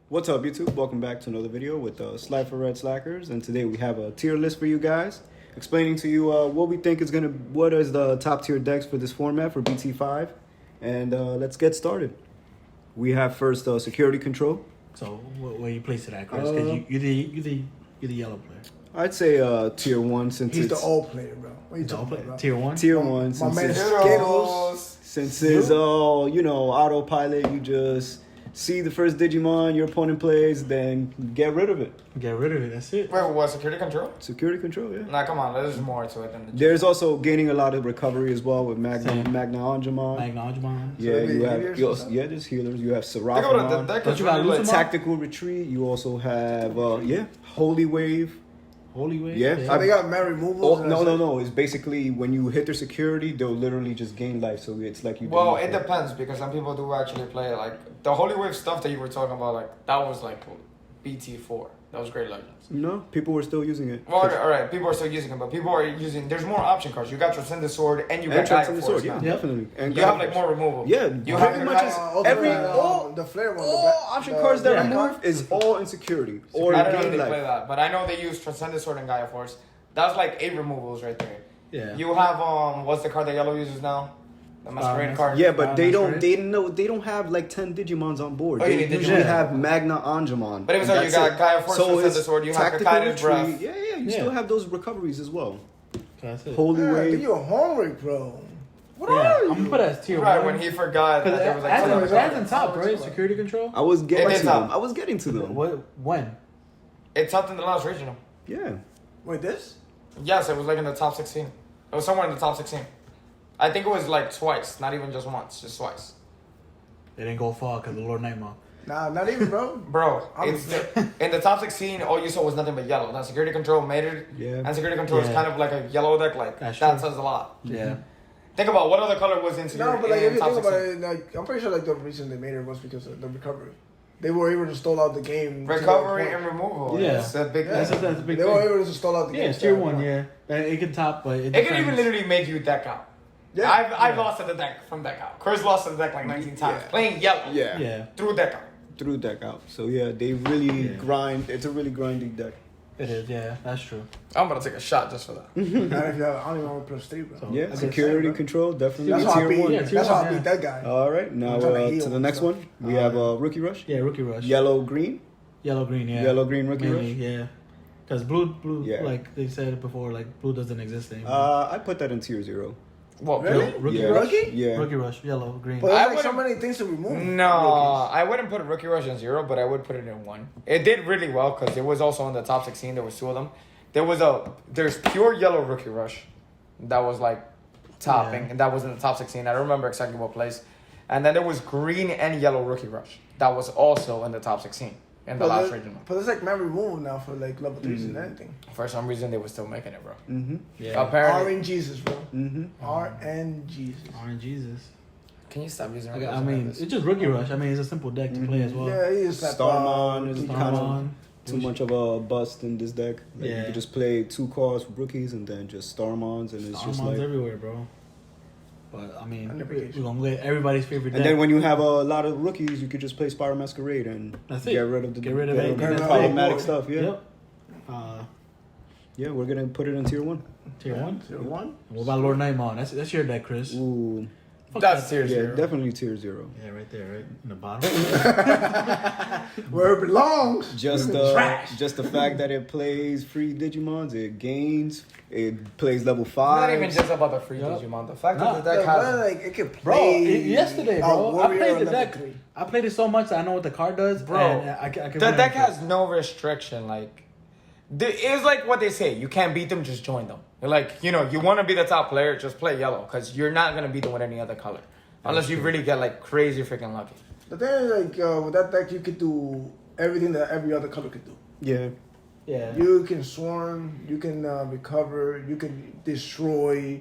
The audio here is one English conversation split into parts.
What's up, YouTube? Welcome back to another video with Slide for Red Slackers, and today we have a tier list for you guys, explaining to you what we think is what is the top tier decks for this format for BT5, and let's get started. We have first Security Control. So where you place it at, Chris? Because you're the yellow player. I'd say tier 1 since he's it's the old player, bro. What are you talking about? Tier 1? Tier 1 My since man it's, Skittles. since it's autopilot. You just see the first Digimon your opponent plays, then get rid of it. Get rid of it. That's it. Wait, what? Security control? Security Control, yeah. Nah, come on. There's more to it than the. There's also gaining a lot of recovery as well with Magna Angemon. Yeah, you have there's healers. You have Seraphimon. Don't you got lose them all? Tactical Retreat. You also have Holy Wave. Holy Wave? Yeah. So they got man removals. No. It's basically when you hit their security, they'll literally just gain life. So it's like you. Well, it depends because some people do actually play like the Holy Wave stuff that you were talking about. Like that was like BT4. That was Great Legends. No, people were still using it. Well, all right, people are still using it, but people are using. There's more option cards. You got Transcendent Sword and you got Transcendent Gaia Force Sword, now. yeah, definitely. And You have like more removal. Yeah, you pretty have much your is Gaia- all the flare one. option cards that remove is all in security or I don't know if gain they life. play that, but I know they use Transcendent Sword and Gaia Force. That's like 8 removals right there. Yeah. You have what's the card that Yellow uses now? The Masquerade card. Yeah, but they Masquerade? don't have like 10 Digimons on board. Oh, you They need usually Digimon. have Magna Angemon. But even and so, you that's got it. Gaia Force, So the it's Sword. You have tactical Kakai's Breath. retreat. Yeah, you still have those recoveries as well. That's it. Holy I Wave. think you're homework, bro. What Yeah, are you? I'm gonna put it as tier Right 1. when he forgot that there was like That's some that's other in top, right? Security control? I was getting It to is them. up. I was getting to them. What? When? It's up in the last regional. Yeah. Wait, this? Yes, it was like in the top 16. It was somewhere in the top 16. I think it was like twice, not even just once, just twice. They didn't go far because of Lord Nightmare. Nah, not even, bro. Bro, it's in the top 16, all you saw was nothing but yellow. Now, Security Control made it, Yeah. and Security Control is Yeah. kind of like a yellow deck. Like, That's that true. says a lot. Yeah. Think about what other color was in No, Security but like if in you top think about 16. it, like I'm pretty sure like the reason they made it was because of the recovery. They were able to stall out the game. Recovery to that and point. removal. Yeah. It's a big Yeah. thing. That's a big They thing. were able to stall out the game. Yeah, it's to tier that 1, point. yeah. It can top, but It can even depends. literally make you deck out. Yeah. I've lost to the deck from deck out. Chris lost to the deck like 19 times. Yeah. Playing yellow. Yeah. Yeah, Through deck out. Through deck out. So yeah, they really Yeah. grind. It's a really grindy deck. it is. Yeah, that's true. I'm gonna take a shot just for that. Not if y'all- I don't even want to plus 3, bro. So- Yeah, I guess security same, bro. control definitely That's how I tier beat. 1. Yeah, tier That's how I one, beat that guy. All right, now I'm trying to heal to the and next stuff. one. We have Rookie Rush. Yeah, Rookie Rush. Yellow green. Yellow green, yeah. Yellow green Rookie Mainly, Rush. yeah. Because blue, Yeah. like they said before, like blue doesn't exist anymore. I put that in tier 0. What? Really? Rookie Yeah. Rush? Yeah. Rookie Rush, yellow, green. But there's I like so wouldn't- many things to remove. No, Rookies. I wouldn't put Rookie Rush in 0, but I would put it in 1. It did really well because it was also in the top 16. There was 2 of them. There's pure yellow Rookie Rush that was like topping, Yeah. and that was in the top 16. I don't remember exactly what place. And then there was green and yellow Rookie Rush that was also in the top 16 in the last regional. But there's like man removal now for like level 3s and anything. For some reason, they were still making it, bro. Mm-hmm. Yeah. Apparently, RN Jesus, bro. Mm-hmm. RN Jesus. Orange Jesus. can you stop using? I mean, it's just Rookie Rush. I mean, it's a simple deck to play as well. Yeah, he is like Starmon is Starmon. kind of too much of a bust in this deck. Like, Yeah. You can just play 2 cards with rookies and then just Starmons, and it's just Starmon's like. everywhere, bro. But I mean, I never we're get you. gonna let everybody's favorite deck. And then when you have a lot of rookies, you could just play Spiral Masquerade and That's it. get rid of the Get rid of it. That's problematic big. stuff. Yeah, Yep. yeah, we're gonna put it in tier 1. Tier 1. Tier 1? What about Lord Nightmare? That's your deck, Chris. Ooh, Fuck That's that. tier yeah, 0. definitely tier 0. Yeah, right there, right in the bottom. Where it belongs. Just Trash. just the fact that it plays free Digimons, it gains, it plays level It's 5. not even just about the free Yup. Digimon. The fact Nah. that the deck Yeah, has. but, like it could Bro, play. yesterday, a bro, I warrior played on the level deck. 3. I played it so much that I know what the card does, Bro, and I can The win deck it. has no restriction. Like, it's like what they say: you can't beat them, just join them. Like, you want to be the top player, just play yellow, because you're not gonna beat them with any other color, unless you really get like crazy freaking lucky. The thing is, like, with that deck, you could do everything that every other color could do. Yeah, Yeah. You can swarm, you can recover, you can destroy,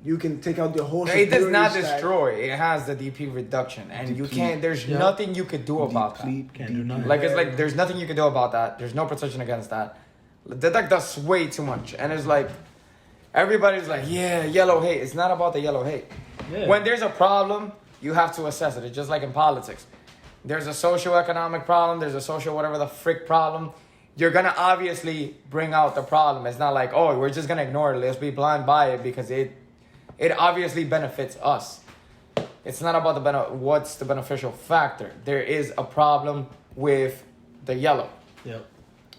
you can take out the whole. It does not security stack. destroy. It has the DP reduction, and you Deplete. can't. There's Yeah. nothing you could do about that. Deplete, Can't do deplete. nothing. Like, it's like there's nothing you can do about that. There's no protection against that. The deck does way too much, and it's like everybody's like, yeah, yellow hate. It's not about the yellow hate. Yeah. When there's a problem, you have to assess it. It's just like in politics. there's a socioeconomic problem, there's a social whatever the frick problem. You're gonna obviously bring out the problem. It's not like, oh, we're just gonna ignore it. Let's be blind by it because it obviously benefits us. It's not about what's the beneficial factor. There is a problem with the yellow. Yep.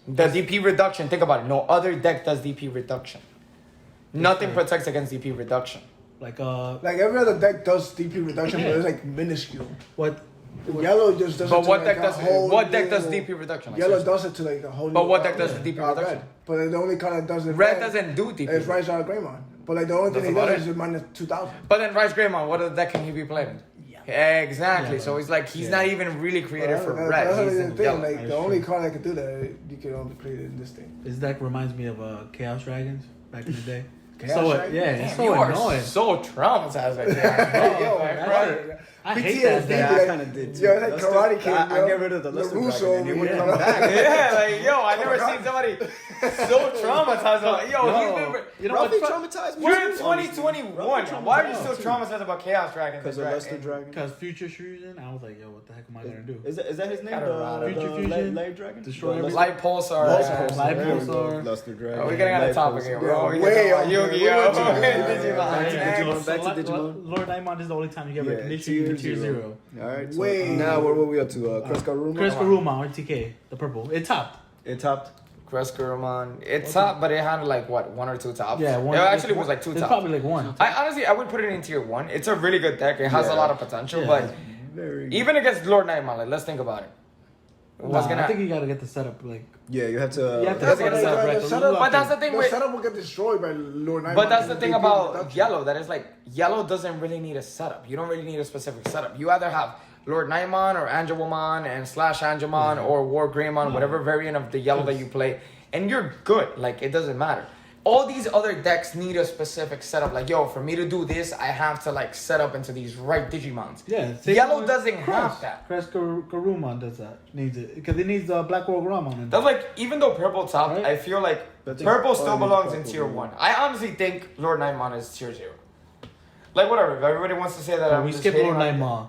The DP reduction. Think about it. No other deck does DP reduction. Nothing protects against DP reduction. Like every other deck does DP reduction, but it's like minuscule. what? Yellow just does. But it what to deck like does a whole what deck does new- DP reduction? Like, Yellow seriously. does it to like a whole. But new, what deck does DP reduction? Red. But the only card that does it. Red doesn't do DP. It's Rise Out Greymon. But like the only thing That's he about does it. is minus 2,000. But then Rice Greymon, what other deck can he be played in? Exactly. So he's like he's not even really created for red. That's He's the in thing. yellow. Like the only card that can do that, you can only play it in this thing. This deck reminds me of Chaos Dragons back in the day. Chaos So Dragons? yeah, Damn, it's so you annoying. are so traumatized right Yo, now. right. I hate that PTSD, deck. I like- kind of did too. Yo, it's like Luster- Karate Kid, I yo. get rid of the Luster LaRusso Dragon and he over wouldn't here. come back. Yeah, like yo, I never seen somebody so traumatized. Like, yo, he's been. You know Ralphie what's traumatized me. We're in too, 2021. honestly. Why are you still traumatized about Chaos Dragons? Because of and Luster Dragon. Because Future Fusion, I was like, yo, what the heck am I gonna do? Is that his name? Gotta ride it. The Future Fusion, Light Dragon? Destroy The everything. Light Pulsar. Pulsar. Light There we go. Pulsar. Luster Dragon. Oh, we're getting on a Light topic Pulsar. here, bro. We're Way getting on off, man. Yu-Gi-Oh! Yeah. Digimon, back to So, Digimon. Lord Daimon is the only time you get Yeah, recognition in tier 0. Alright, so Way. now what were we up to? Kreskaruma? Kreskaruma, RTK, the purple. It topped. It topped. Kreskaruma. It's top, but it had like what, one or two tops? Yeah, one. It actually was like two It's tops. probably like one. I would put it in tier 1. It's a really good deck. It has a lot of potential, Yeah. but Very. even against Lord Nightmare, like, let's think about it. What's Nah, gonna? I think you gotta get the setup like. Yeah, you have to. You have to That's get what the it setup is. right. The setup- But that's the thing The with. setup will get destroyed by Lord Nightmare. But that's the thing DP about reduction. yellow. That is like yellow doesn't really need a setup. You don't really need a specific setup. You either have Lord Nightmon or Angelmon and slash Angelmon or War Greymon, whatever variant of the yellow that you play, and you're good. Like it doesn't matter. All these other decks need a specific setup. Like yo, for me to do this, I have to like set up into these right Digimons. Yeah. Yellow doesn't have that. Kreskaruma does that. Needs it because it needs Black World Gramon in That's there. like even though purple top, Right. I feel like I think purple still only belongs in purple tier belongs. 1. I honestly think Lord Nightmon is tier 0. Like whatever, if everybody wants to say that, I'm we just skip hating Lord on it. Nightmon.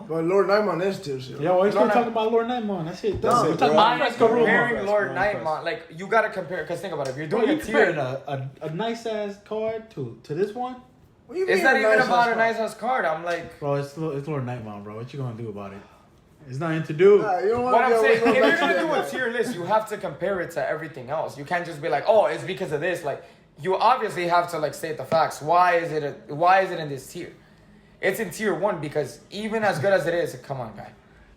But Lord Nightmare is tier 0. Yeah, we're still Lord talking about Lord Nightmon. That's it. That's we're it, talking bro. about I'm Kreskaruma. comparing Lord Wrong Nightmon. press. Like you gotta compare, because think about it. If you're Bro, doing you a tier, comparing a nice ass card to this one, What do you it's mean not even nice about a ass nice ass card. I'm like, bro. It's Lord Nightmon, bro. What you gonna do about it? It's nothing to do. Nah, you don't what want I'm to saying, if you're gonna do a tier list, you have to compare it to everything else. You can't just be like, oh, it's because of this. Like you obviously have to like state the facts. Why is it in this tier? It's in tier 1 because even as good as it is, come on, guy.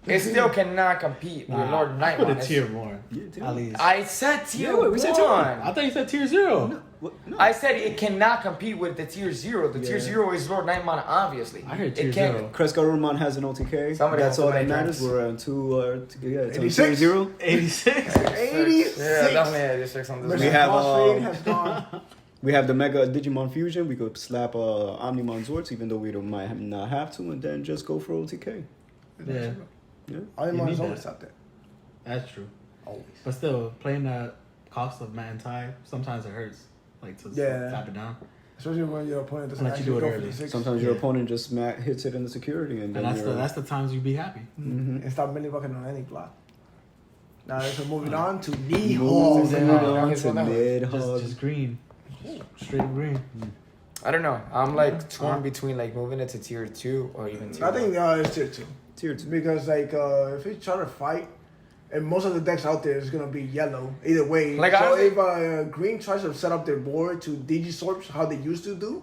It still cannot compete with Lord I put Nightmon. it tier 1 Yeah, at least. I said tier Yeah, wait, 1. we said tier one. I thought you said tier 0. What? No. I said it cannot compete with the tier 0. The tier Yeah. 0 is Lord Nightmon, obviously. I heard It tier can't. 0. Kreskaruma has an OTK. Somebody That's has all to that make matters. drinks. We're on it's on 86? tier 0. 86. 86. Yeah, definitely 86 on this We one. have, Boss Raid uh, has gone. We have the Mega Digimon Fusion. We could slap Omnimon Zords, even though we might not have to, and then just go for OTK. Yeah, Yeah. All your You money's need always that. out there. that's true. Always. But still, playing the cost of Matt and Ty, sometimes it hurts. Like to Yeah. tap it down. Especially when your opponent doesn't Let you do actually it go for early. the 6. Sometimes your Yeah. opponent just hits it in the security, and then And you're, that's the times you be happy. Mhm. And stop milli bucking on any block. Now, so moving on to Moving Nihon. on He's to on that one. Nidhogg. Just green. Straight green. I don't know. I'm like torn between like moving it to tier 2 or even tier I 1. think it's tier 2. Tier 2. Because, like, if you try to fight, and most of the decks out there is going to be yellow, either way. Like, so honestly- if green tries to set up their board to Digisorps, how they used to do,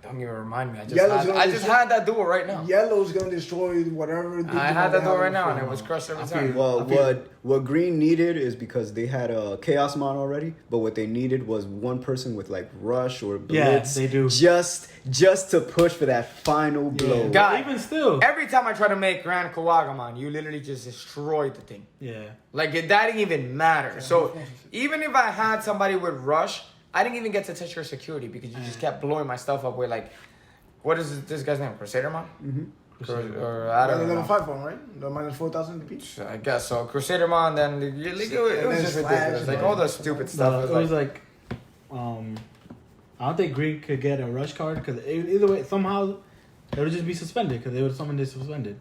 Don't even remind me. Yellow's gonna I be just so- had that duel right now. yellow's going to destroy whatever Digimon I had they that duel have right on the now and it field. was crushed every I time. feel- Well, I feel- what green needed is because they had a Chaosmon already, but what they needed was one person with like Rush or Blitz. they do. Just to push for that final blow. Yeah. God. Even still. Every time I try to make Grand Kawagamon, you literally just destroyed the thing. Yeah. Like that didn't even matter. So even if I had somebody with Rush, I didn't even get to touch your security because you just kept blowing my stuff up with like, what is this guy's name? Crusadermon? Mm-hmm. Or I don't Level know. 5 one, right? The minus 4,000 DP. I guess so. Crusadermon, then it was just ridiculous. Like all the stupid stuff. It was like, I don't think green could get a rush card because either way, somehow it would just be suspended because they would summon this suspended.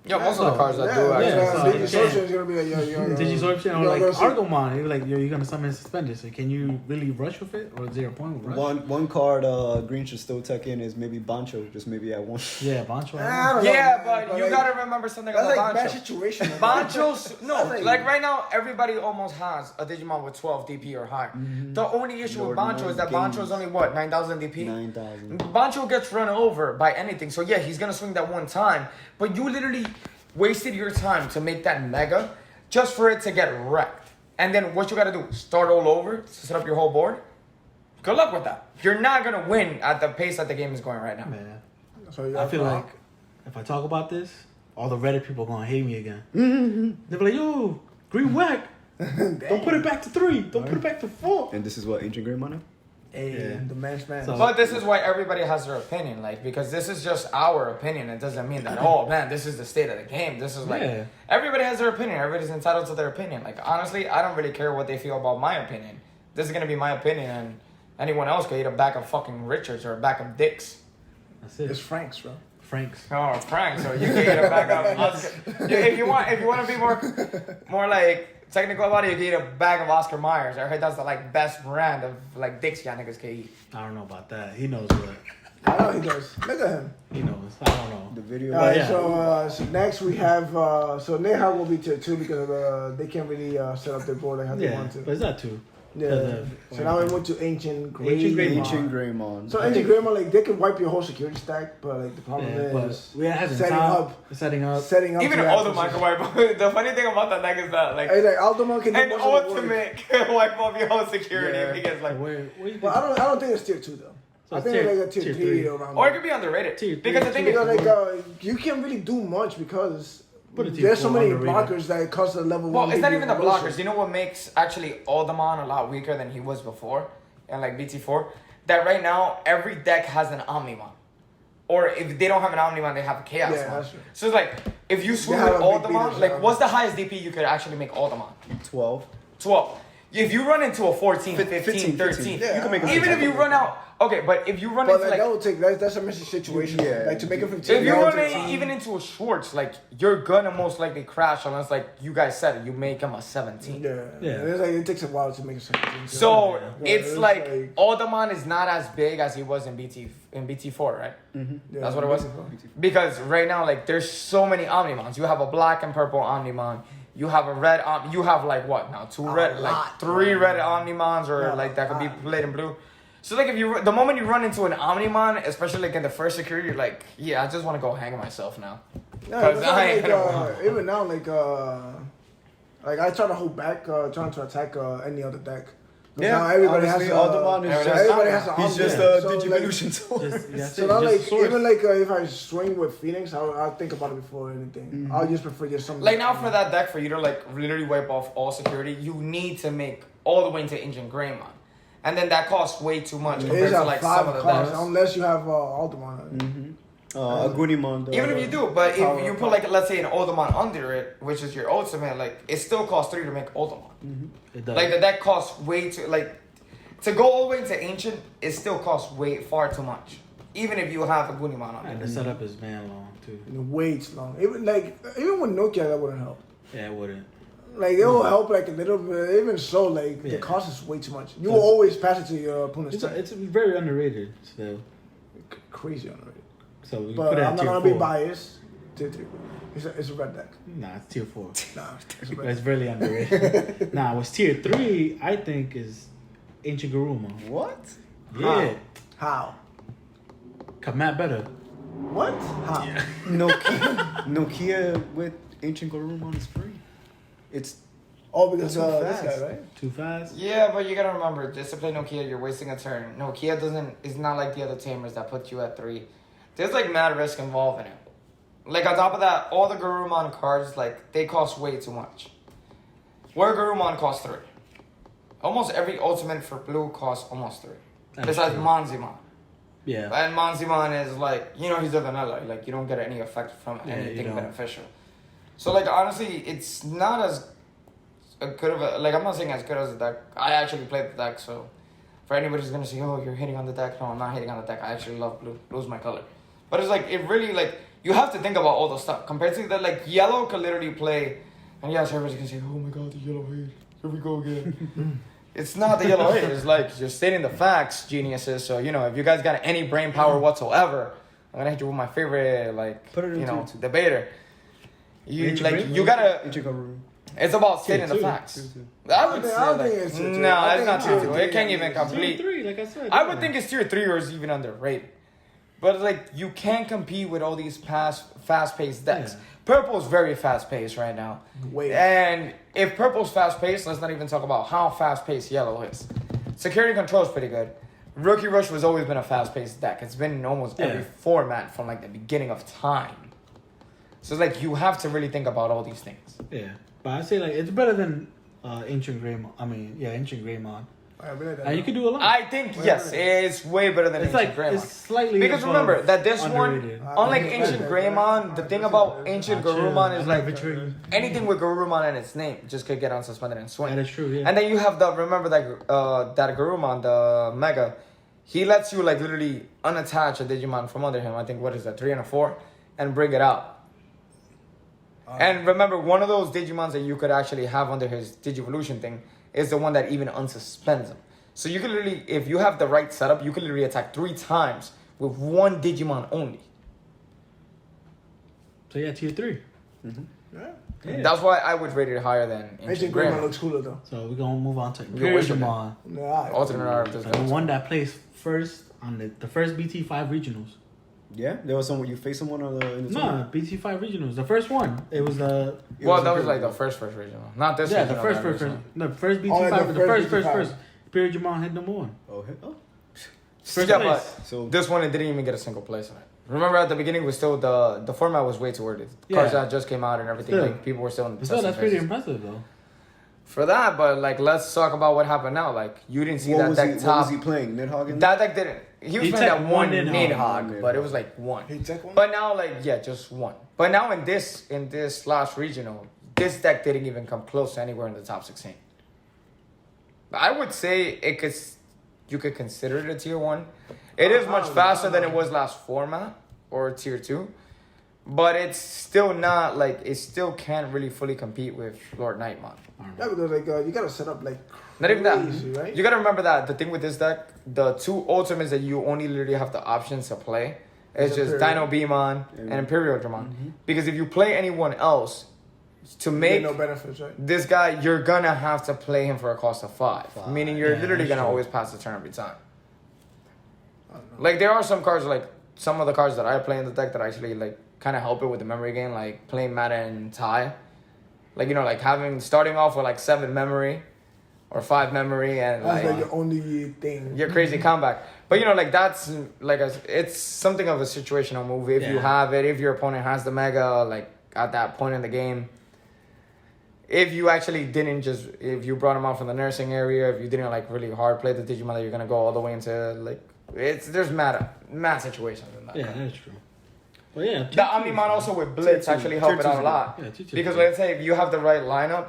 Yeah, most of the cards that do yeah, actually. Digisorption is gonna be like your Digisorption or your- like your- Argomon, you're gonna summon suspended. So can you really rush with it, or is there a point with rush? One card Green should still tuck in is maybe Bancho, just maybe at one. Yeah, Bancho. I don't know, Yeah, man, but you like, gotta remember something that's about like bad Bancho. situation. man. Bancho's no, That's like right now, everybody almost has a Digimon with 12 DP or higher. The only issue with Lord Bancho is that knows Bancho is only what 9,000 DP. 9,000. Bancho gets run over by anything, so yeah, he's gonna swing that one time. But you literally wasted your time to make that mega just for it to get wrecked. And then what you gotta do? Start all over to set up your whole board. Good luck with that. You're not gonna win at the pace that the game is going right now. Man, So you I got feel Brock. like if I talk about this, all the Reddit people gonna hate me again. They're like, "Yo, green whack! Don't put it back to 3. Don't put it back to 4." And this is what Ancient Greymon? Hey, Yeah. the man's man. So- But this is why everybody has their opinion, like, because this is just our opinion. It doesn't mean that, oh man, this is the state of the game. This is like, Yeah. everybody has their opinion. Everybody's entitled to their opinion. Like, honestly, I don't really care what they feel about my opinion. This is gonna be my opinion, and anyone else could eat a bag of fucking Richards or a bag of Dicks. That's it. It's Frank's, bro. Frank's. Oh, Frank, so you can eat a bag of Oscar. If you want to be more like technical about it, you can eat a bag of Oscar Myers. I heard that's the like best brand of like dicks y'all niggas can eat. I don't know about that. He knows what. I know he does. Look at him. He knows. I don't know. The video. All right, yeah. so next we have so Neha will be tier 2 because they can't really set up their board like how they Yeah, want to. but it's not 2. Yeah. So now we went to Ancient Greymon. Ancient Greymon. Ancient Greymon. So Ancient Greymon, like they can wipe your whole security stack, but like the problem is we have setting up. Setting up. Setting up. Even to all the access- microwave. The funny thing about that deck is that like Hey, like Alderman can do an most of the work. ultimate can wipe off your whole security Yeah. if he gets like. Where you But I don't think it's tier 2 though. So I think tier- it's like a tier tier 3 three. around. Or it there. could be underrated. Tier Because the three. thing is, Because like you can't really do much because Put it tier there's so 4 many underrated. blockers that cause the level. well, 1 it's not DP even the bullshit. blockers. You know what makes actually Alderman a lot weaker than he was before, and like BT4, that right now every deck has an Omnimon. Or if they don't have an Omnimon, they have a Chaos Yeah, Mon. that's true. So it's like, if you swing They with have a big Alderman, beaters, like yeah. what's the highest DP you could actually make Alderman? 12. 12. If you run into a 14, 15, 15, 13, Yeah, you can make a even if you run out, okay, but if you run But into like, like, that will take that's a messy situation. Yeah. Like to make it 15. if you down run to in, 10. even into a Schwartz, like you're gonna most likely crash unless like you guys said it, you make him a 17. Yeah. Yeah. It's like it takes a while to make a 17. So Yeah, it's it's like, like- Alderman is not as big as he was in BT4, right? Yeah, That's what it was. Because right now, like, there's so many Omnimons. You have a black and purple Omnimon. You have a red. You have like what now? Two red, like lot. 3 red Omnimons, or Yeah, like that could be lot. played in blue. So like, if you the moment you run into an Omnimon, especially like in the first security, you're like, yeah, I just want to go hang myself now. Yeah, 'Cause it's I not ain't like, gonna even now, like I try to hold back, trying to attack any other deck. 'Cause now everybody honestly, has Alderman is everybody just, everybody has an he's just Omni, a so, like, Digivolution tool. That's So it, now, just like source. even like if I swing with Phoenix, I'll think about it before anything. I'll just prefer just something. Like now for that deck, for you to like literally wipe off all security, you need to make all the way into Ancient Greymon. And then that costs way too much compared It's to a like some 5 of the cost decks. unless you have Alderman. A Gunimon. Even if you do, but Power if you up. put like let's say an Alderman under it, which is your ultimate, like it still costs 3 to make Alderman. It does. Like the deck costs way too like to go all the way into Ancient, it still costs far too much. Even if you have a Gunimon on And it. the setup is man long too. Way too long. Even with Nokia, that wouldn't help. Yeah, it wouldn't. Like it will help like a little bit. Even so, like Yeah. the cost is way too much. You will always pass it to your opponent's turn. It's very underrated still. Crazy already. So we But put it I'm at not tier gonna 4. be biased. Tier 3. It's a red deck. Nah, it's tier 4. Nah, it's a red It's deck. really underrated. Nah, what's tier 3? I think is Ancient Garuma. What? Yeah, How? Kamat better. What? How? Nokia with Ancient Garurumon is free. It's Oh, because Too this fast. guy, right? Too fast. Yeah, but you gotta remember, just to play Nokia, you're wasting a turn. Nokia is not like the other tamers that put you at 3. There's like mad risk involved in it. Like on top of that, all the Garurumon cards, like they cost way too much. Where Garurumon costs 3. Almost every ultimate for blue costs almost 3. That's Besides true. Monzimon. Yeah. And Monzimon is like, he's a vanilla. Like you don't get any effect from Yeah, you anything don't. beneficial. So like honestly, it's not as good of a, like I'm not saying as good as the deck. I actually played the deck, so for anybody who's gonna say, oh, you're hitting on the deck, no, I'm not hitting on the deck. I actually love blue. Blue's my color. But it's like, it really, like, you have to think about all the stuff. Compared to that, like, yellow could literally play, and yes, everybody's gonna say, oh my god, the yellow hate. Here we go again. It's not the yellow hate. It's like, you're stating the facts, geniuses. So, if you guys got any brain power whatsoever, I'm gonna hit you with my favorite, like, Put it into debater. You Ichigo? gotta. Ichigo. It's about stating the Tier two. facts. I would say, I don't think like, it's tier two. no, I it's think not tier tier 2. three, It can't yeah, even it's Tier complete. 3, like I said. I would think it's tier 3 or it's even underrated. But like, you can't compete with all these fast-paced decks. Yeah. Purple's very fast-paced right now. Wait. And if purple's fast-paced, let's not even talk about how fast-paced yellow is. Security control is pretty good. Rookie Rush has always been a fast-paced deck. It's been in almost every format from like the beginning of time. So it's like, you have to really think about all these things. Yeah, but I say like it's better than Ancient Greymon. Ancient Greymon. I really don't And you know. can do a lot. I think, yes, it's way better than It's Ancient like Greymon. it's slightly Because above remember that this underrated. one, unlike Ancient Greymon, the thing about Ancient Garurumon is like arbitrary. anything with Garurumon in its name just could get unsuspended and swing. That is true. Yeah. And then you have remember that Garurumon, the Mega, he lets you like literally unattach a Digimon from under him. I think what is that, 3 and a 4, and bring it out. And remember, one of those Digimons that you could actually have under his Digivolution thing is the one that even unsuspends him. So you can literally, if you have the right setup, you can literally attack 3 times with one Digimon only. So yeah, tier 3. Yeah. Yeah. That's why I would rate it higher than Ancient Ancient Greymon Greymon. looks cooler though. So we're gonna move on to Yo, what's your Digimon. Nah, Alternate art of So this. the one that placed first on the first BT5 regionals. Yeah, there was someone you faced someone in the No, BT5 regionals. The first one. It was the Well, that was like the first regional, not this. yeah, the regional, first that first regional. the first Oh, yeah, BT5. the The first first BT5. Period Jamon hit number 1. Oh, First Yeah, place. but So this one it didn't even get a single place on it. Remember at the beginning was still the format was way too early. Cards Yeah. that just came out and everything. Still. Like people were still in the But still, testing that's pretty phases. impressive though. For that, but like let's talk about what happened now. Like you didn't see what that was, deck he, what top. was he playing? Nidhogg? That deck didn't. He was He playing took that one one Nidhogg. Nidhogg, but it was like one. He took one. But now, like, yeah, just one. But now in this last regional, this deck didn't even come close to anywhere in the top 16. But I would say you could consider it a tier 1. It is much faster than it was last format or tier 2. But it's still not like it still can't really fully compete with Lord Nightmon. Yeah, because like you gotta set up like Not even that. crazy, right? You gotta remember that the thing with this deck, the 2 ultimates that you only literally have the options to play is just Imperial. Dino Beamon and Imperial Dramon. Because if you play anyone else, to You make get no benefits, right? this guy, you're gonna have to play him for a cost of 5. Meaning you're Yeah, literally that's gonna true. always pass the turn every time. I don't know. Like there are some cards, like some of the cards that I play in the deck that actually like kind of help it with the memory gain, like playing Mata and Tai. Like like starting off with like 7 memory or 5 memory and That's like like the only thing. your crazy comeback. But like that's like it's something of a situational move. If you Yeah. have it, if your opponent has the mega, like at that point in the game. If you actually didn't if you brought him out from the nursing area, if you didn't like really hard play the Digimon, that you're gonna go all the way into like there's mad situations in that. Yeah, that's true. But yeah, The Omnimon also with Blitz Tier two. actually help Tier it out two's a lot. Yeah, tier two. Because let's say if you have the right lineup,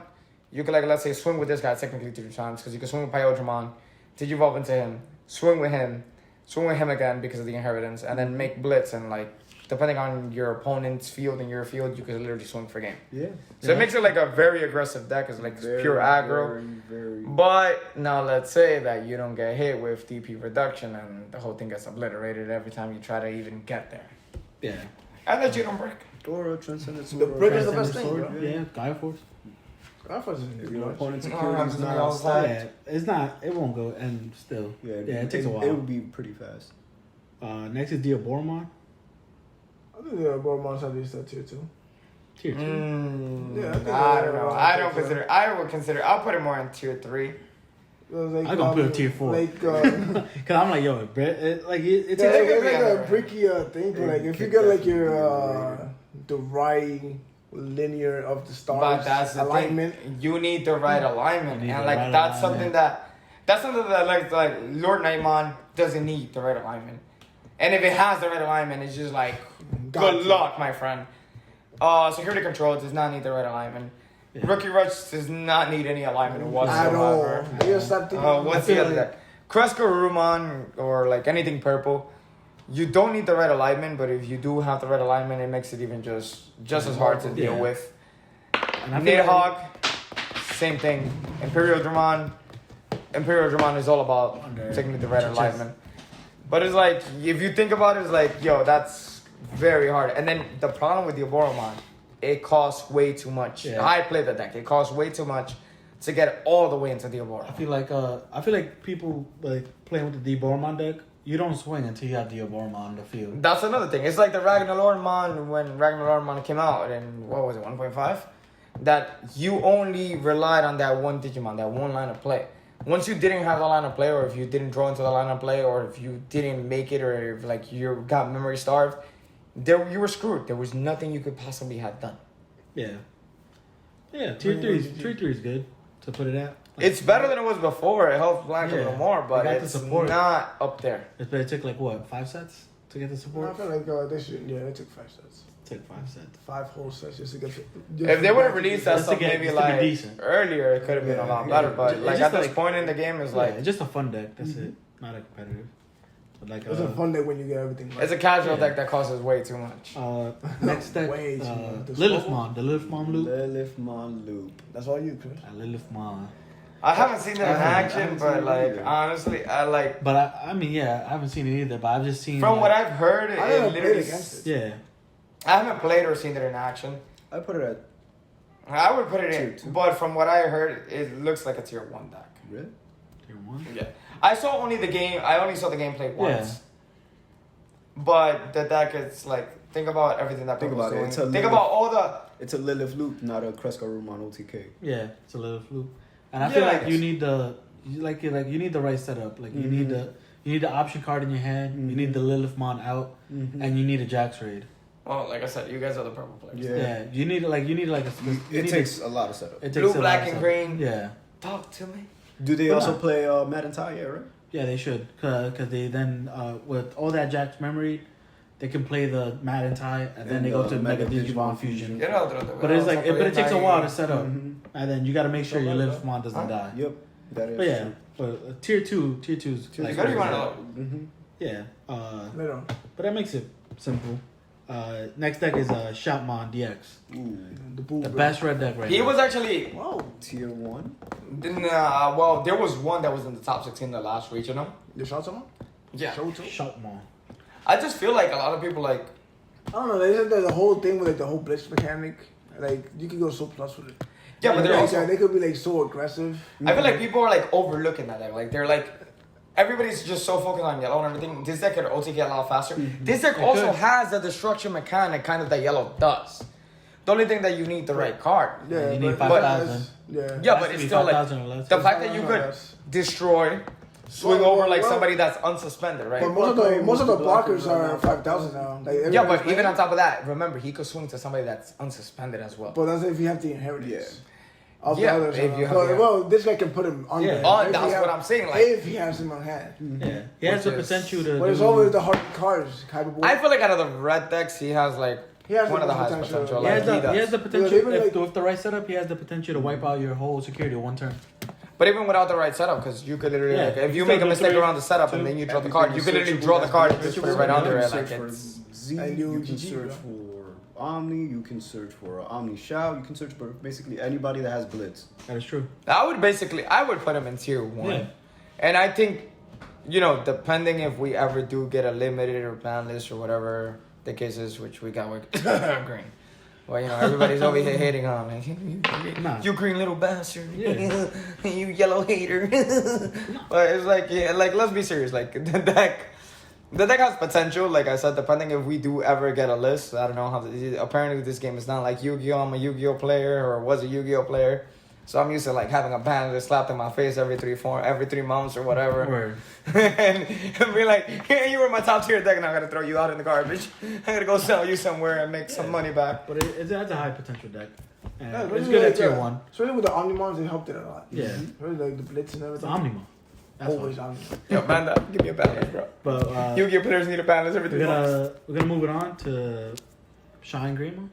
you could like let's say swing with this guy technically 3 times because you can swing with Pyodramon, Digivolve into him, swing with him again because of the inheritance, and then make Blitz and like depending on your opponent's field and your field, you could literally swing for game. Yeah. So it makes it like a very aggressive deck. It's like Very, pure aggro. very. But now let's say that you don't get hit with DP reduction and the whole thing gets obliterated every time you try to even get there. Yeah. And that you don't break. Or a transcendent The sword. brick is the Transcendent best thing, Sword, bro. Yeah, Gaia Force. I thought it was If your opponent's Oh, security happens is to me not all the time. stacked, Yeah, it's not. It won't go. And still, yeah, it takes a while. It would be pretty fast. Next is Diaboromon, I think the Bormons at least at tier 2. tier 2. Yeah, I think I they're don't know. around I tier don't two. consider. I would consider. I'll put it more in tier 3. Like, I'm gonna put it tier 4. Like, Cause I'm like, yo, it takes. it's Yeah, it could like be a under- bricky thing, but like if you get like your the right linear of the stars But that's the alignment. thing. You need the right alignment, You need and the like right that's alignment. something that like Lord Nightmon doesn't need the right alignment. And if it has the right alignment, it's just like Gotcha. good luck, my friend. Security control does not need the right alignment. Yeah. Rookie Rush does not need any alignment At all. whatsoever. I just stop thinking. What's I feel the other like- deck? Kreska Rumon or like anything purple. you don't need the red alignment, but if you do have the red alignment, it makes it even just as hard to deal with. And I feel Nidhogg, same thing. Imperial Dramon is all about taking the red alignment. But it's like, if you think about it, it's like, yo, that's very hard. And then the problem with the Oboromon, it costs way too much. Yeah. I play the deck. It costs way too much to get all the way into the Oboromon. I feel like people like playing with the Boromon deck. You don't swing until you have the Oboromon on the field. That's another thing. It's like the Ragnarlormon when Ragnarlormon came out in, what was it, 1.5? That you only relied on that one Digimon, that one line of play. Once you didn't have the line of play, or if you didn't draw into the line of play, or if you didn't make it, or if like you got memory starved, you were screwed. There was nothing you could possibly have done. Yeah. Yeah, tier 3 is good to put it at. Like, It's better than it was before. It helps Black a little more, but got the it's support. not up there. it took like what, 5 sets to get the I support? feel like they should. Yeah, they took 5 sets. It took 5 sets. 5 whole sets just to get. If they would have released that Just to stuff get- maybe just to be like decent. earlier, it could have been a lot better. But It's like just at this like- point in the game, it's Yeah, like it's just a fun deck. That's it. Not a competitive. But like It's a fun day when you get everything right. it's a casual Yeah. deck that costs way too much. next deck, Way too much. The Lilithmon, the Lilithmon loop. Lilithmon Loop. That's all you, Chris. Lilithmon. I haven't seen it in I action, haven't seen but it like either. honestly, I like But I mean, yeah, I haven't seen it either. But I've just seen from what like, I've heard, it I never literally. played against it. yeah. I haven't played or seen it in action. I put it at I would put it Tier in, 2. but from what I heard, it looks like a tier 1 deck. red. Tier 1. Yeah, I only saw the gameplay once. But the deck is like, think about everything that Think people about it. doing. It's a Think little- about all the. It's a Lilith Loop, not a Kreska-Room on OTK. Yeah, it's a Lilith loop. And I feel like Yes. you need you need the right setup. Like you need the option card in your hand. You need the Lilithmon out, and you need a Jax raid. Well, like I said, you guys are the purple players. Yeah. Yeah, you need like a. It takes a lot of setup. it Blue, takes a black, lot of and setup. green. Yeah, Talk to me. Do they But also no. play Mad and Tie? Yeah, right? yeah, they should, cause they then with all that Jax memory, they can play the Mad and Tie, and then And, they go to Mega Mega Digimon Digimon Fusion. Get out there. But it's like, but it takes a while to set up, Mhm. and then you got to make sure your Huh? Lilithmon doesn't die. Yep, that is But yeah, true. but tier two is Tier like two You gotta run it out. Mhm. yeah. Later on. But that makes it simple. Next deck is Shoutmon DX, Ooh, The bull. the best red deck right He now. was actually. Whoa. tier 1. Well, there was one that was in the top 16 the last regional. You shot someone? Yeah. Shoutmon. I just feel like a lot of people like. I don't know. They said that the whole thing with like the whole blitz mechanic, like you could go so plus with it. Yeah, but they're Like, also. they could be like so aggressive. I feel like people are like overlooking that deck. Like they're like, everybody's just so focused on yellow and everything. This deck could OTK a lot faster. This deck It also could. has the destruction mechanic, kind of that yellow does. The only thing that you need the right card. Yeah, you need but- 5,000. Yeah. Yeah, Has but to it's be still like 5,000 or less. the fact that you could Yes. destroy, swing Well, over like well, somebody that's unsuspended, right? But most of the blockers blockers are are 5,000 now. Like, Yeah, everybody's but even playing. on top of that, remember he could swing to somebody that's unsuspended as well. But that's if you have the inheritance. Of Yeah, the others. if you have so, the- well, this guy can put him on. Yeah. there. Oh, If he that's have- what I'm saying. Like, If he has him on hand. Yeah, he has the Which is- potential to. But it's do- always the hard cards. Kind of I feel like out of the red decks, he has like He has one the of the highest potential. potential. He Like, has, the, does. he has the potential, Yeah, even if, like- with the right setup, he has the potential to wipe out your whole security one turn. But even without the right setup, because you could literally, Yeah, like, if you you still make a do mistake 3, around the setup and 2, then you draw the Everything card, is you could literally searchable, draw the that's card what and just it put it is. right You under can it. search Like for it's. Z, And you you can GG, search for Omni, you can search for Omni Shao, you can search for basically anybody that has Blitz. That is true. I would put him in tier 1. Yeah. And I think, depending if we ever do get a limited or ban list or whatever the case is, which we got with green. Well, everybody's over here hating on me. Nah. You green little bastard. Yeah. You yellow hater. But it's like, let's be serious. Like, the deck has potential. Like I said, depending if we do ever get a list. I don't know how. Apparently, this game is not like Yu-Gi-Oh! I'm a Yu-Gi-Oh! Player or was a Yu-Gi-Oh! Player. So I'm used to like having a ban just slapped in my face every 3 months or whatever. Word. and be like, hey, you were my top tier deck, and I'm gonna throw you out in the garbage. I'm gonna go sell you somewhere and make some money back. But it has a high potential deck. And Yeah, it's really good at like tier that. 1. Especially with the Omnimons, it helped it a lot. Yeah. Really like the blitz and It's everything. Omnimon. That's Always why. Omnimon. Yo, ban that. Give me a ban list, bro. But Yu-Gi-Oh! Players need a ban list every 3 months. we're gonna move it on to Shine Greenmo.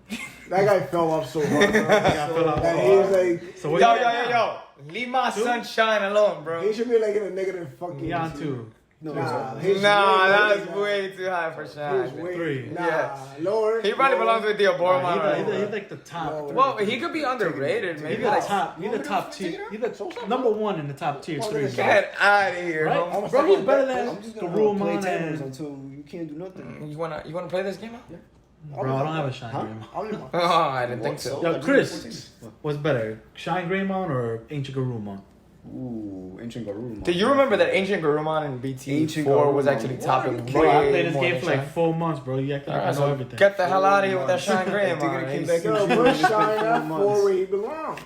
That guy fell off so hard, bro. fell off And so he was like, So Yo, what yo, yo, yo. Leave my sunshine alone, bro. he should be like in a negative fucking. He on 2. No, Nah, it's his That's way- way too high for His Shine. way, Three. nah, Yeah. lower. He probably lower. belongs with the Oboromon. He's like the top. No. Well, he could be underrated. He's Maybe the like. top. He's the top tier. He's the number one in the top tier Well, three. look at Get out of here, Right? homie. Bro, he's better I'm than just gonna play Garurumon Tamers and. until you can't do nothing. You wanna play this game? Yeah. Bro, I don't have a Shine Huh? Greymon. I'll leave mine. Oh, I didn't think so. Yo, Chris, what's better, Shine Greymon or Ancient Garurumon? Ooh, Ancient Garurumon. Do you remember that Ancient Garurumon in BT4 Ancient was Garurumon. actually topping way Bro, I played this more game than for like Shine? 4 months, bro. You act like I Alright, know so everything. get the hell out of here with that Shine I think I Greymon. came He's back Yo, in put June. Shine at 4 where he belongs.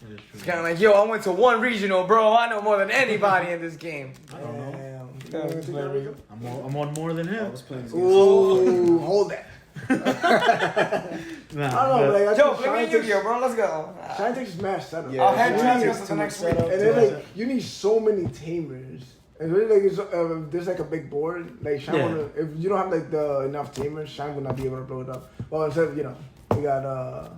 That is true. kind of like, yo, I went to one regional, bro. I know more than anybody in this game. I don't know. Damn. You think that was- I'm on more than I him. was playing. Ooh, hold that. Nah, I don't know, but- like, I Yo, think play me Shine in takes- Yu-Gi-Oh, bro. Let's go. Shine takes smash setup. Yeah, I'll hand yeah, transfers it's to too the much next week. setup. And then like you need so many tamers. And really like there's like a big board. Like Shine, Yeah. if you don't have like the enough tamers, Shine will not be able to blow it up. Well, instead of we got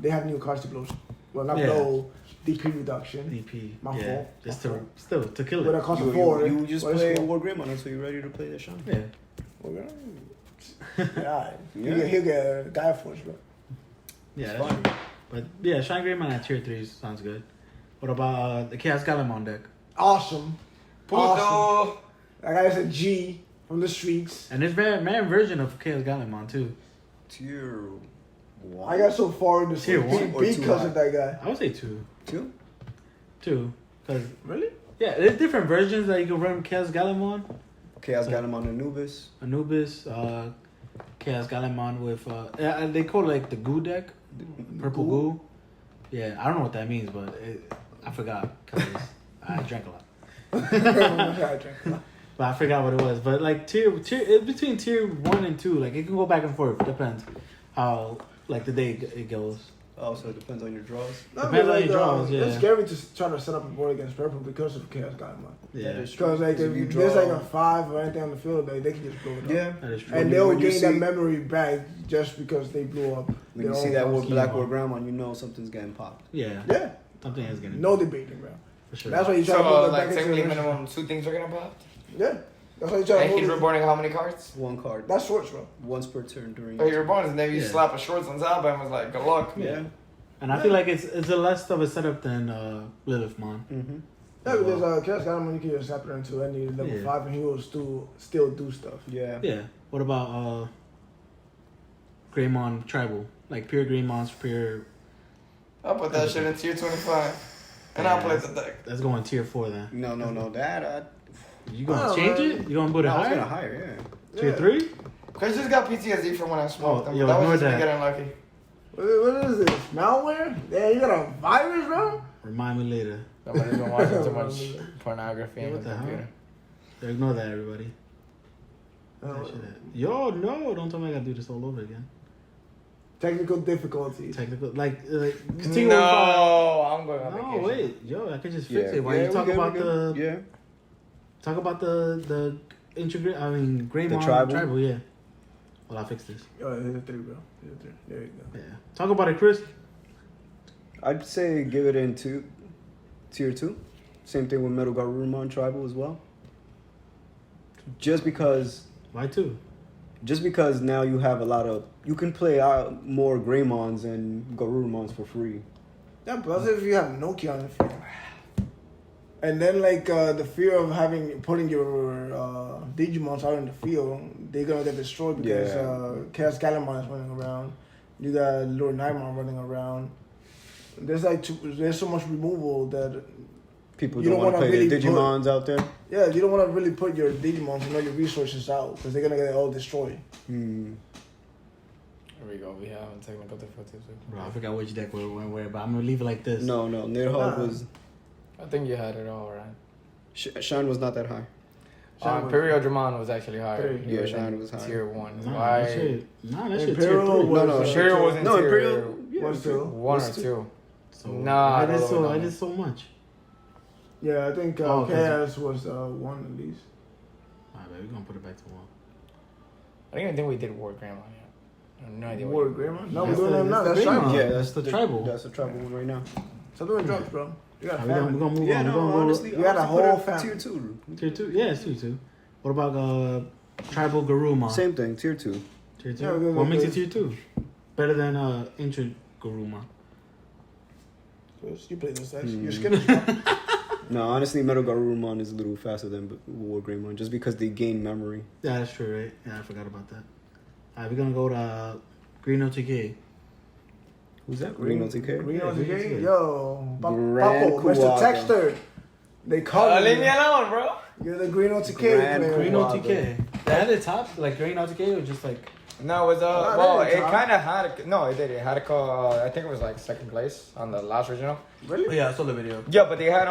they have new cards to blow. Well, not Yeah. blow, DP reduction. DP. My yeah, fault. just My to fault. still to kill But it. it costs You, a 4. you just Well, it's play cool. War Greymon until you're ready to play the Shine. Yeah, Well, yeah. Yeah. He'll get a Gaia Force, bro. yeah, It's that's fine. true. But yeah, Shine Greymon at tier 3 sounds good. What about the Chaos Galamon deck? Awesome. Puto. Awesome. That guy's a G from the streets. And there's man version of Chaos Galamon too. Tier 1. I got so far in this Tier league one or too because high? of that guy. I would say 2. 2. 2. Cause Really? yeah, there's different versions that you can run Chaos Galamon. Chaos got him on Anubis. Anubis, Chaos Galamon with they call it like the goo deck, purple goo. Yeah, I don't know what that means, but I forgot because I drank a lot. But I forgot what it was. But like tier it's between tier 1 and 2. Like it can go back and forth. Depends how like the day it goes. Oh, so it depends on your draws. Depends on your draws, yeah. It's scary to try to set up a board against purple because of Chaos Galamon. Yeah, That is true. Because like If you if there's draw- like a 5 or anything on the field, they can just blow it up. Yeah. that is true. And When they'll you gain that see- memory back just because they blew up. When their you see own that cards. War Black War Grandma, you know something's getting popped. Yeah, Yeah, something is gonna no debating, bro. for sure. That's why you try to So, put them like, back into technically, the minimum 2 things are gonna pop. Yeah, that's why you try And to he's hold it. reborning how many cards? 1 card. That's shorts, bro. Once per turn during. Oh, he reborn, and then you Yeah. slap a shorts on top and was like, good luck. Yeah. And I feel like it's a less of a setup than Lilithmon. Mm-hmm. Yeah, because Chaos Galamon, you can just snap it into any level Yeah. 5 and he will still do stuff. Yeah. Yeah. What about Greymon Tribal? Like pure Greymon's pure. I'll put that shit in tier 25. And I'll play the deck. That's going tier 4 then. No. That. You gonna Oh, change man. it? You gonna put it I was higher? gonna higher. Yeah. Tier 3? Cause just got PTSD from when I smoked Oh, them. yo, That was ignore just me that. getting lucky. What is this? Malware? Yeah, you got a virus, bro? Remind me later. Somebody's been watching too much pornography Yeah, on what the the computer. hell? Ignore that, everybody. That shit. Yo, no! Don't tell me I gotta do this all over again. Technical difficulties. Technical, continue No, on I'm going on fire. No, vacation. wait, yo, I can just fix it. While Yeah, you we talk good, about we good. the Yeah. talk about the integrate. I mean, Greymon tribal? yeah. Well, I fixed this. Oh, here's a 3, bro. Here's a 3. There you go. Yeah. Talk about it, Chris. I'd say give it in tier 2. Same thing with Metal Garurumon Tribal as well. Just because Why two? now you have a lot of you can play out more Greymons and Garurumons for free. Yeah, plus if you have Nokia on the field. And then the fear of putting your Digimons out in the field, they're gonna get destroyed because Chaos Galamon is running around. You got Lord Nightmare running around. There's so much removal that People You don't don't want to wanna play really the Digimons out there. yeah, you don't want to really put your Digimons and all your resources out because they're gonna get it all destroyed. Hmm. Here we go. We have technical difficulties. Bro, I forgot which deck went where, but I'm gonna leave it like this. No, Nidhogg was I think you had it all right. Shine was not that high. Imperial Dramon was actually higher. Three. Yeah, You Shine were was higher. tier 1. Nah, Why? that shit Imperial tier 3. was, No, Imperial was in No, tier Imperial. Yeah, was two. 1 or was 2. So, Nah, I did no, so no. I did so much. Yeah, I think Oh, 'cause Chaos was 1 at least. Alright, baby, we're gonna put it back to 1. I don't even think we did War Grandma yet. I have no idea. War what Grandma? No, we're That's doing the- that now. that's That's the tribal. Greymon. Yeah, That's the tribal. That's the tribal one right now. Stop doing drugs, bro. You got a We're family. gonna move Yeah, on. no, We're gonna honestly, You got a honestly, put whole it family. tier 2. tier 2. Yeah, it's tier 2. What about Tribal Garuma? Same thing, tier 2. Tier 2. Yeah, we're What gonna makes go- it tier 2? Better than Ancient Garuma. You play those decks. Hmm. You're skipping. No, honestly, Metal Garurumon is a little faster than War Greymon just because they gain memory. Yeah, that's true, right? Yeah, I forgot about that. Alright, we're gonna go to Green OTK. Who's that? Green OTK? Green Yeah, OTK. Green Yo, Grand Papo, Mr. Kuwaga. Texter. They call Leave me you. alone, bro. You're the Green OTK Grand player. Green Kuwaga. OTK. They had it top, like Green OTK, or just like. No, it was Not well, really, it Tom. kind of had no, it did. It had a call. I think it was like second place on the last regional. Really? Yeah, I saw the video. Yeah, but they had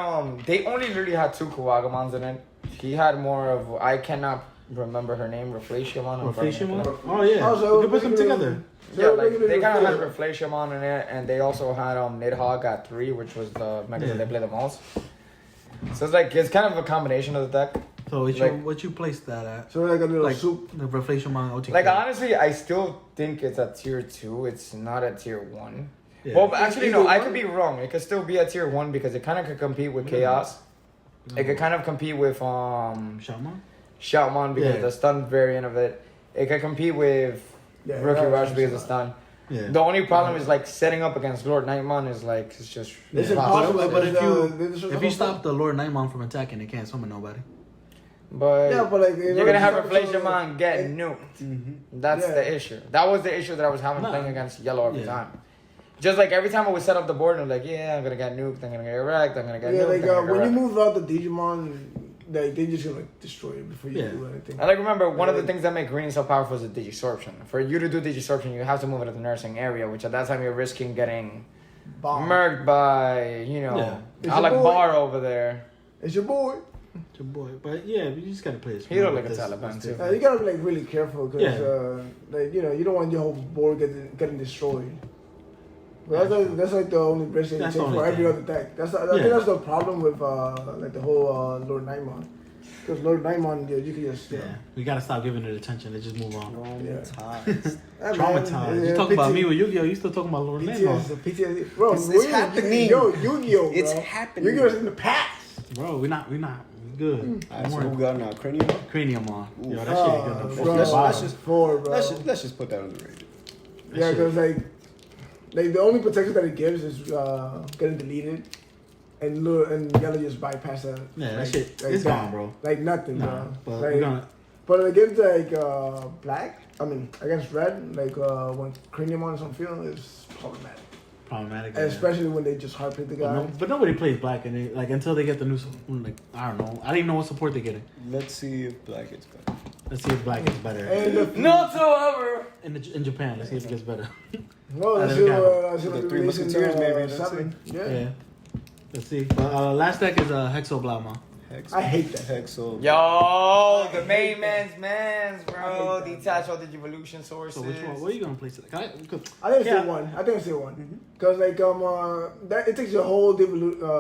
they only literally had 2 Kuwagamons in it. He had more of I cannot remember her name, Reflaciamon. or Reflaciamon? Oh, yeah. Oh, so we could put them we could- together. Yeah, like regular they kind of had Reflaciamon. Reflaciamon in it, and they also had Nidhogg at 3, which was the mega that Yeah. they play the most. So it's like it's kind of a combination of the deck. So Like- what you placed that at? So like a little Like soup. the Reflaciamon OTK. Like honestly, I still think it's a tier 2. It's not a tier 1. Yeah. Well, actually, no, Either I one? could be wrong. It could still be a tier 1 because it kind of could compete with Chaos. It could kind of compete with Shaman? Shoutmon because Yeah. of the stun variant of it. It could compete with Yeah, Rookie yeah, Rush yeah. because of stun. Yeah. The only problem is like setting up against Lord Nightmon is like it's just It's Yeah. impossible. But if you because, if you stop the Lord Nightmon from attacking, it can't summon nobody. But, Yeah, but like you're gonna have Reflaciamon get it- nuked. Mm-hmm. That's Yeah. the issue. That was the issue that I was having Nah. playing against Yellow every Yeah. time. Just like every time I would set up the board and I'm like, yeah, I'm gonna get nuked, I'm gonna get wrecked, I'm gonna get Yeah, nuked. like I'm gonna get when you wrecked. move out the Digimon, like they just gonna destroy it before you Yeah. do anything. I like remember one of the Yeah. things that make green so powerful is the Digisorption. For you to do Digisorption, you have to move it to the nursing area, which at that time you're risking getting Bomb. murked by, Yeah. It's I like your boy. Bar over there. It's your boy. It's your boy. But yeah, you just gotta play this. He look like a Taliban, too. You gotta be like really careful because Yeah. like you don't want your whole board getting destroyed. But that's like the only risk that you That's take the for only every thing. other deck. I think Yeah. that's the problem with like the whole Lord Nightmon. Because Lord Nightmon, you can just Yeah, we gotta stop giving it attention and just move on. Traumatized. Traumatized. You talk about me with Yu-Gi-Oh, you still talking about Lord Nightmon. PTSD, bro. It's Yu-Gi-Oh, happening. Yo, Yu-Gi-Oh, bro. It's happening. Yu-Gi-Oh is in the past. Bro, we not we good. Alright, so we got now Cranium. Cranium on. Ooh. Yo, that shit ain't good. Let's- No. bro, let's just- four, bro. Let's just put that underrated. Yeah, because like the only protection that it gives is getting deleted, and yellow just bypass that. Yeah, that like, shit like it's that. gone, bro. Like nothing, Nah, bro. but Like, we're gonna but against like black, against red, like when Cranium is on field, is problematic. problematic. And especially when they just hard pick the guy. But nobody plays black, and they, like until they get the new, like I don't know. I didn't even know what support they're getting. Let's see if black gets better. Let's see if black is better. And the, Not so ever. In Japan, let's see if it gets better. no, I let's never see The what Three release in, Musketeers, maybe, let's 7. Yeah. Yeah. Let's see. But last deck is Hexo Blauma. Hex, I hate that. Hexo. Yo, the hate main that. man's, I bro. hate that, Detach all the evolution sources. So which one? What are you gonna place it? Can I? Cause, I think it's Yeah. still one. I think it's still one. Because like that it takes your whole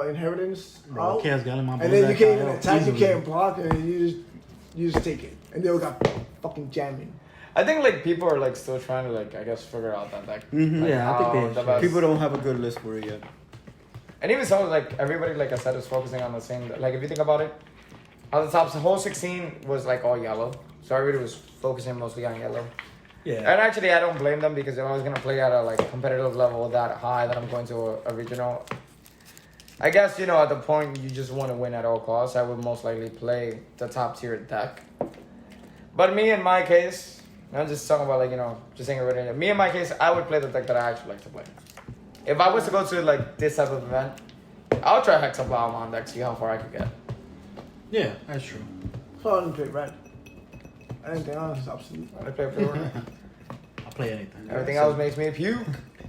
inheritance bro, out, Chaos Galimon. and then you can't even Bozak, attack, you easily. can't block, and you just take it, and they all got fucking jamming. I think like people are like still trying to like I guess figure out that deck. Mhm. Like, Yeah, I think how they the should. best- People don't have a good list for it yet. And even so, like everybody, like I said, is focusing on the same. Like if you think about it, on the top, the whole 16 was like all yellow. So everybody was focusing mostly on yellow. Yeah. And actually, I don't blame them because if I was gonna play at a like competitive level that high, that I'm going to a regional. I guess at the point you just want to win at all costs. I would most likely play the top tier deck. But me, in my case, I'm just talking about like just saying it right now. Me, in my case, I would play the deck that I actually like to play. If I was to go to like this type of event, I'll try Hexaplow on deck, see how far I could get. Yeah, that's true. So I didn't pick red. Anything else is obsolete. I play for I'll play anything. everything else makes me puke.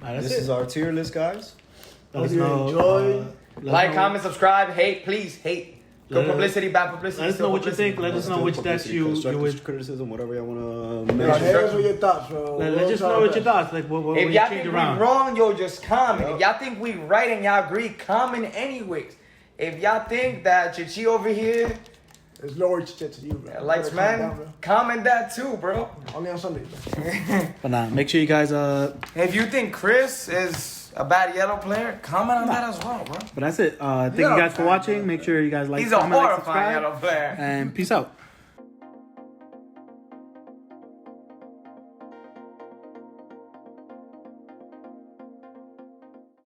Alright, This that's is it. our tier list, guys. Let us Hope you know. enjoy. Let us Like, know- comment, subscribe, hate, please, hate. Good Let- publicity, bad publicity. Let us still know what you publicity. think. Let us know Still which decks publicity, you constructive would. criticism, whatever y'all wanna Yeah, mention. hit us with your thoughts, bro. Let We'll us try know our what your best. thoughts. Like what If you y'all change think we around. wrong, yo, just comment. Yup. If y'all think we right and y'all agree, comment anyways. If y'all think that Chichi over here There's no word shit to you, bro. likes Calm down, men, bro. comment that too, bro. Only on Sunday, bro. But nah, make sure you guys If you think Chris is a bad yellow player, comment on that as well, bro. But that's it. Thank you You're a guys for fan, watching. bro. Make sure you guys like, He's a comment, like, horrifying subscribe, yellow player. and peace out.